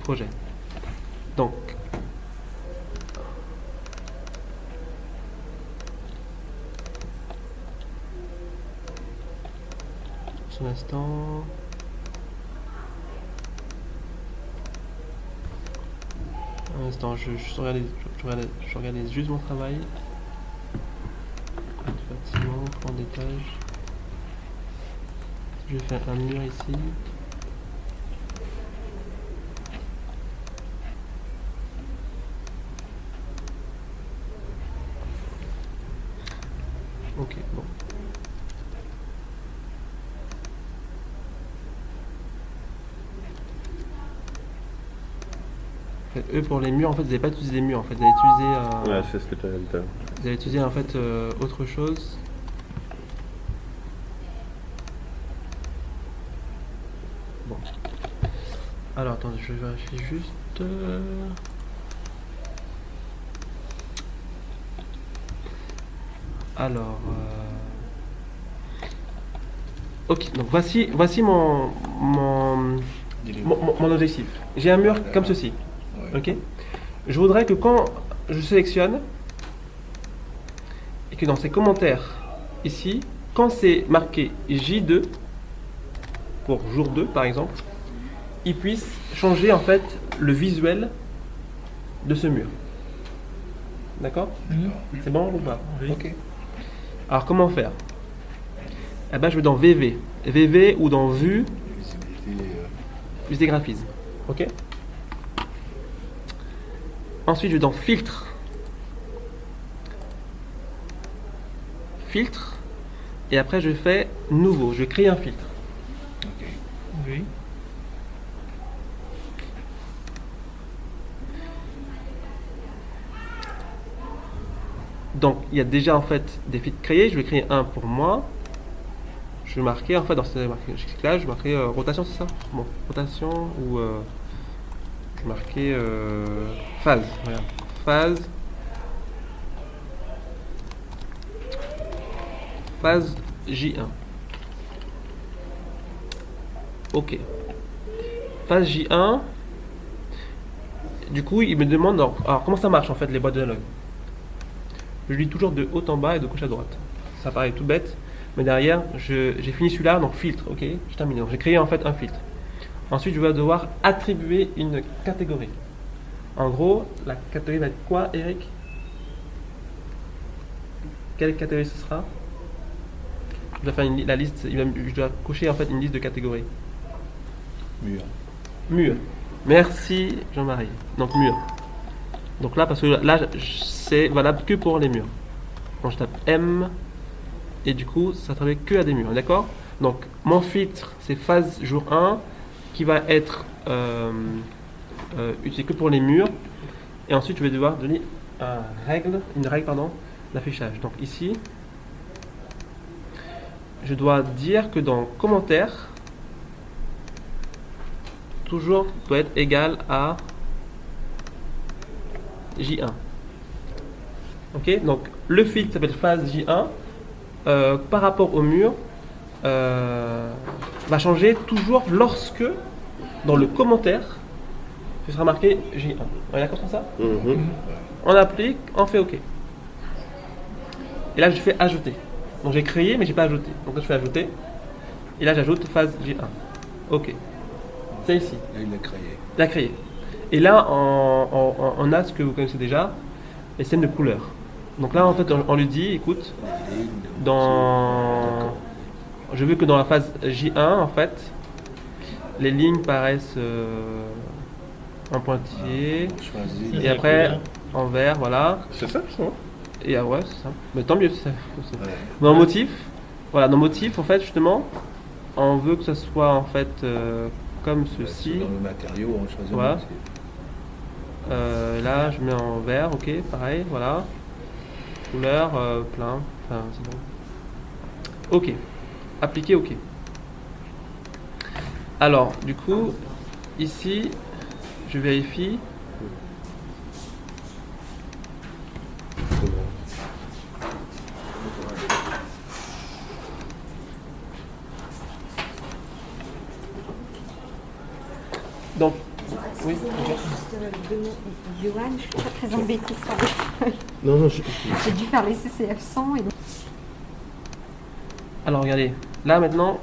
projet. Donc, un instant. Un instant, je regardais juste mon travail. Bâtiment, plan d'étage. Je vais faire un mur ici. Ok, bon. En fait, eux pour les murs, en fait, vous n'avez pas utilisé les murs, en fait, vous avez utilisé. Ouais, c'est ce que tu avais dit. Vous avez utilisé en fait autre chose. Bon. Alors attendez, je vérifie juste. Alors. Ok, donc voici mon objectif. J'ai un mur comme ceci. Ok. Je voudrais que quand je sélectionne et que dans ces commentaires ici, quand c'est marqué J2 pour jour 2 par exemple, il puisse changer en fait le visuel de ce mur. D'accord? C'est bon ou pas? Ok. Alors comment faire? Eh ben je vais dans VV. VV ou dans Vue, plus des graphismes. Ok? Ensuite je vais dans Filtre. Filtre. Et après je fais Nouveau. Je crée un filtre. Ok. Oui. Donc il y a déjà en fait des filtres créés. Je vais créer un pour moi. Je vais marquer en fait dans ce là, je vais marquer rotation, c'est ça? Bon, rotation ou je vais marquer phase. Voilà. Phase J1. Ok. Phase J1. Du coup, il me demande alors comment ça marche en fait les boîtes de dialogue. Je lis toujours de haut en bas et de gauche à droite. Ça paraît tout bête, mais derrière, j'ai fini celui-là, donc filtre, ok, je termine. Donc j'ai créé en fait un filtre. Ensuite, je vais devoir attribuer une catégorie. En gros, la catégorie va être quoi, Eric? Quelle catégorie ce sera? Je dois faire la liste, je dois cocher en fait une liste de catégories. Mur. Mur. Merci Jean-Marie. Donc mur. Donc là, parce que là, c'est valable que pour les murs. Donc je tape M et du coup, ça travaille que à des murs, d'accord? Donc mon filtre, c'est phase jour 1 qui va être utilisé que pour les murs. Et ensuite, je vais devoir donner une règle d'affichage. Donc ici, je dois dire que dans commentaire, toujours doit être égal à J1. Ok, donc le filtre s'appelle phase J1. Par rapport au mur, va changer toujours lorsque dans le commentaire, ce sera marqué J1. On est d'accord sur ça? On applique, on fait OK. Et là, je fais ajouter. Donc j'ai créé, mais j'ai pas ajouté. Donc là, je fais ajouter. Et là, j'ajoute phase J1. OK. C'est ici. Là, il l'a créé. Il a créé. Et là, on a ce que vous connaissez déjà, les scènes de couleurs. Donc là, en fait, on lui dit, écoute, je veux que dans la phase J1, en fait, les lignes paraissent en pointillé, Choisis. et après en vert, voilà. C'est ça, ça? Et ouais, c'est ça. Mais tant mieux, c'est ça. Ouais. Dans motif, voilà, dans motif, en fait, justement, on veut que ce soit en fait comme ceci. Dans le matériau, on choisit Voilà. le motif. Là, je mets en vert, ok, pareil, voilà. Couleur, plein, enfin, c'est bon. Ok, appliquer, ok. Alors, du coup, ici, je vérifie. Donc, Oui, Juste deux mots. Johan, je suis très très embêtée sur les feuilles. Non, non, J'ai dû faire les CCF 100 et donc... Alors regardez, là maintenant,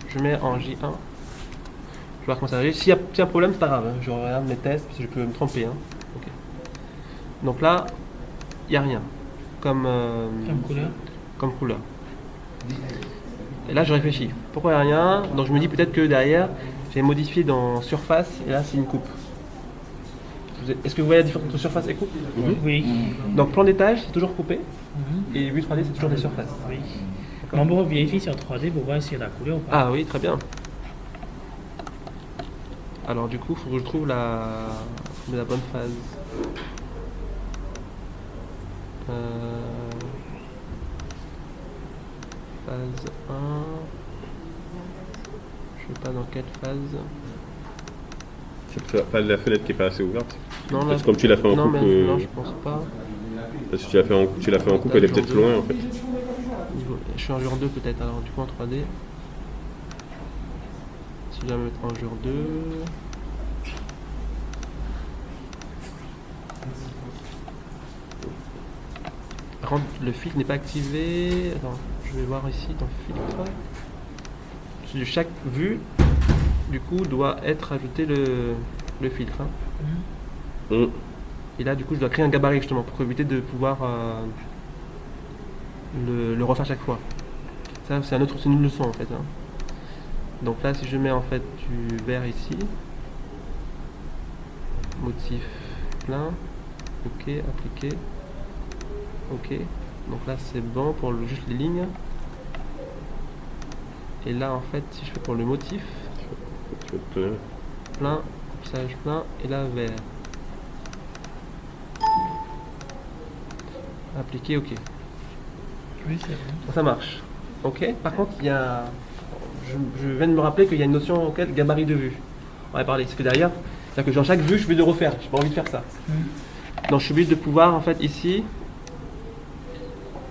je mets en J1. Je vais voir comment ça réagit. S'il y a un problème, c'est pas grave. Hein. Je regarde mes tests, parce que je peux me tromper. Hein. Ok. Donc là, il n'y a rien. Comme couleur. comme couleur. Et là, je réfléchis. Pourquoi il n'y a rien? Donc je me dis peut-être que derrière, j'ai modifié dans surface, et là, c'est une coupe. Est-ce que vous voyez la différence entre surface et coupe? Oui. Donc plan d'étage, c'est toujours coupé. Mhm. Et vue 3D, c'est toujours des surfaces. Oui. Mais on peut vérifier sur 3D pour voir s'il y a la couleur ou pas. Ah oui, très bien. Alors du coup, il faut que je trouve la bonne phase. Phase 1. Je sais pas dans quelle phase. c'est pas la fenêtre qui est pas assez ouverte. Non, là, Parce que comme tu l'as fait en non, coupe, mais non, je pense pas. parce que tu l'as fait en coupe, elle est peut-être loin en fait. Je suis en jour 2 peut-être, alors du coup en 3D. Si je dois me mettre en jour 2. Par contre, le filtre n'est pas activé. Attends, je vais voir ici dans filtre. De chaque vue, du coup, doit être ajouté le filtre. Hein. Mm. Et là, du coup, je dois créer un gabarit justement pour éviter de pouvoir le refaire chaque fois. Ça, c'est une leçon en fait. Hein. Donc là, si je mets en fait du vert ici, motif plein, ok, appliqué, ok. Donc là, c'est bon pour juste les lignes. Et là, en fait, si je fais pour le motif, Tu vas te plaindre. plein, sage plein, et là, vert. Appliqué, ok. Oui, c'est vrai. Bon, ça marche. Ok. Par contre, il y a. Je viens de me rappeler qu'il y a une notion auquel gabarit de vue. On va parler. C'est que derrière, c'est-à-dire que dans chaque vue, je vais le refaire. J'ai pas envie de faire ça. Donc, je suis obligé de pouvoir, en fait, ici,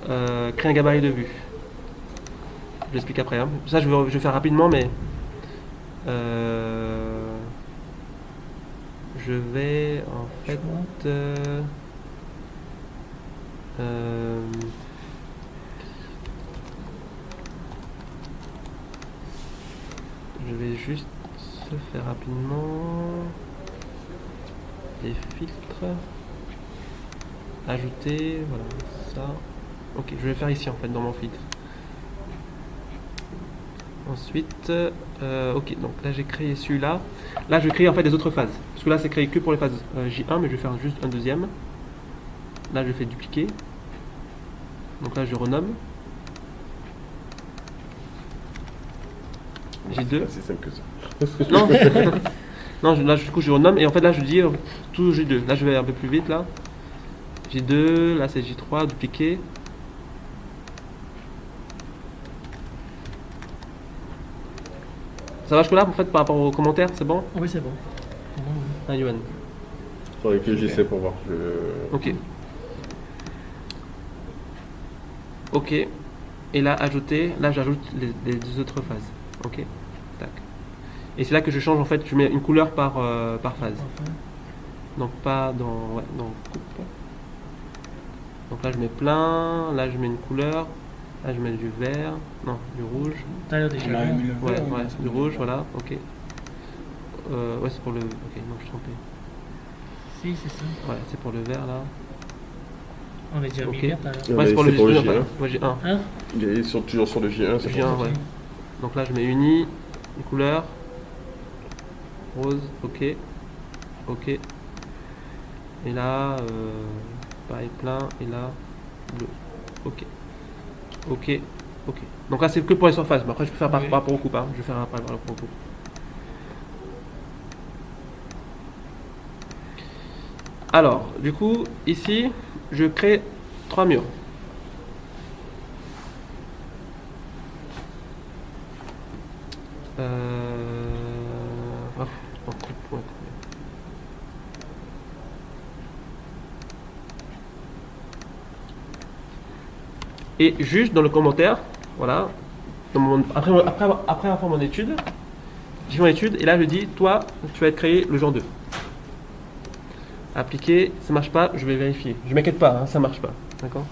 créer un gabarit de vue. Je l'explique après. Hein. Ça, je vais faire rapidement, mais je vais en fait. Je vais juste se faire rapidement les filtres, ajouter, voilà ça. Ok, je vais le faire ici en fait dans mon filtre. Ensuite, ok, donc là j'ai créé celui-là. Là je vais créer en fait les autres phases. Parce que là c'est créé que pour les phases J1, mais je vais faire juste un deuxième. Là je fais dupliquer. Donc là je renomme. J2. C'est simple que ça. Non, non là du coup je renomme et en fait là je dis tout J2. Là je vais un peu plus vite là. J2, là c'est J3, dupliquer. Ça va jusque là en fait par rapport aux commentaires, c'est bon? Oui, c'est bon. Ah Yoann. Faudrait que j'essaie pour voir. Ok. Ok. Et là ajouter, là j'ajoute les deux autres phases. Ok. Tac. Et c'est là que je change en fait, je mets une couleur par phase. Donc pas dans. Ouais, dans coupe. Donc là je mets plein, là je mets une couleur, là je mets du vert, non, du rouge. T'as déjà vu. Ouais, c'est du rouge, voilà, ok. Ouais, c'est pour le. Ok, non, je suis trompé. Si, c'est ça. Ouais, c'est pour le vert là. On est déjà Ok. mis vert tout à l'heure. Ouais, Ouais, c'est pour le c'est pour le J1. J1. Ouais, J1. Hein? Il est toujours sur le J1, c'est pour J1, ça. ouais. Donc là je mets uni, une couleur, rose, ok. Ok. Et là, pareil, plein, et là, bleu. Ok. Ok. Ok. Donc là c'est que pour les surfaces, mais après je peux faire par Oui. rapport au coupe, hein. Je vais faire après par rapport au coupe. Alors, du coup, ici, je crée 3 murs. En coupe, ouais. Et juste dans le commentaire, voilà, après avoir fait mon étude, j'ai fait mon étude, et là je dis, toi, tu vas être créé le genre 2. Appliquer, ça marche pas, je vais vérifier. Je m'inquiète pas, hein, ça marche pas. D'accord.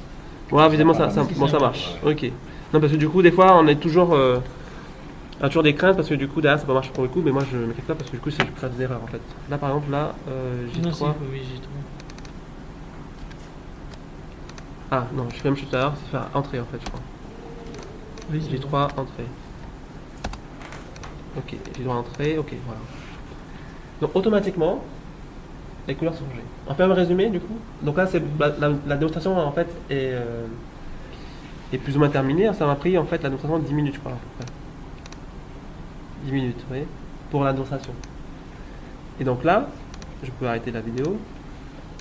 Voilà, évidemment, bon, ça marche. Ok. Non, parce que du coup, des fois, on est toujours, on a toujours des craintes parce que du coup, derrière, ça peut marcher pour le coup, mais moi, je m'inquiète pas parce que du coup, c'est je crée des erreurs en fait. Là, par exemple, là, Non, J3. oui, J3. Ah non, je fais la même chose tout à l'heure, c'est faire entrer en fait, je crois. Oui, J3, entrée. Ok, J3, entrée, ok, voilà. Donc, automatiquement, les couleurs sont changées. On fait un résumé du coup. Donc là, c'est la démonstration en fait est plus ou moins terminée. Ça m'a pris en fait la démonstration 10 minutes, je crois, à peu près. 10 minutes, vous voyez, pour la démonstration. Et donc là, je peux arrêter la vidéo.